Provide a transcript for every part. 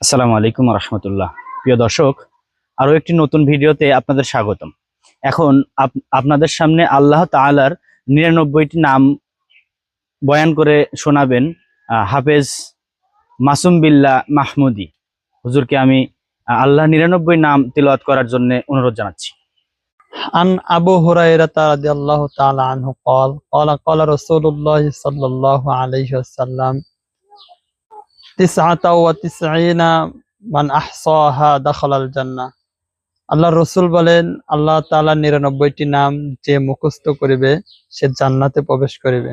আসসালামু আলাইকুম রহমতুল্লাহ। প্রিয় দর্শক, আরো একটি নতুন ভিডিওতে আপনাদের স্বাগতম। এখন আপনাদের সামনে আল্লাহ তাআলার ৯৯টি নাম বয়ান করে শোনাবেন হাফেজ মাসুম বিল্লাহ মাহমুদি হুজুরকে আমি আল্লাহ ৯৯ নাম তিলাওয়াত করার জন্য অনুরোধ জানাচ্ছি। عن أبو هريرة رضي الله تعالى عنه قال رسول الله صلى الله عليه وسلم 99 من أحصاها دخل الجنة। আল্লাহ রসুল বলেন, আল্লাহ তাআলা ৯৯টি নাম যে মুখস্থ করিবে সে জান্নাতে প্রবেশ করিবে।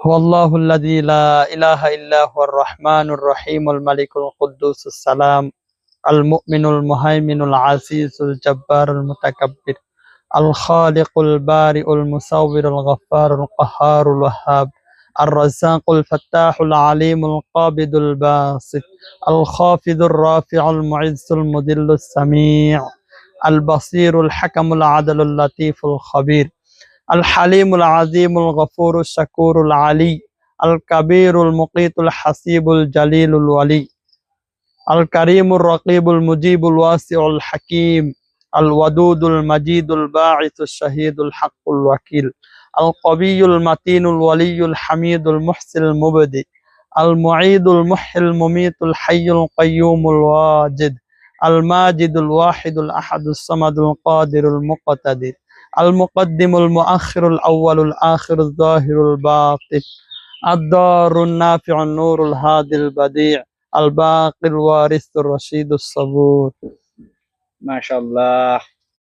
হুয়াল্লাহুল্লাযী লা ইলাহা ইল্লা হুয়ার রহমানুর রহিমুল মালিকুল কুদ্দুসুস সালাম আল মুমিনুল মুহাইমিনুল আজিজুল জব্বারুল মুতাকাব্বির আল খালিকুল বারিউল মুসাউবিরুল গফফারুল কাহ্হারুল ওয়াহ্হাব আর রাজ্জাকুল ফাত্তাহুল আলিমুল কাবিদুল বাসিত আল খাফিদুর রাফিউল মুইজ্জুল মুদিল্লুস সামি' আল বাসিরুল হাকামুল আদলুল লাতীফুল খাবীর আল হালিমুল আজিমুল গফুরুশ শাকুরুল আলী আল কাবীরুল মুকীতুল হাসিবুল জালিলুল ওয়ালি আল কারীমুর রাকিবুল মুজিবুল ওয়াসিউল হাকীম আল ওয়াদুদুল মাজিদুল বাঈসুশ শাহীদুল হাক্কুল ওয়াকিল আল কবিয়ুল মাতিনুল ওয়ালিয়ুল হামিদুল মুহসিল মুবদি আল মুঈদুল মুহয়িল মুমীতুল হাইয়ুল কাইয়্যুমুল ওয়াজিদ আল মাজিদুল ওয়াহিদুল আহাদুস সামাদুল কাদিরুল মুকতাদির আল মুকদ্দিমুল মুআখিরুল আউয়ালুল আখিরুল যাহিরুল বাতিন আদ-দারুন নাফিউন নূরুল হাদিল বাদি' আল বাকিল ওয়ারিসুর রশিদুস সাবুর। মাশাআল্লাহ,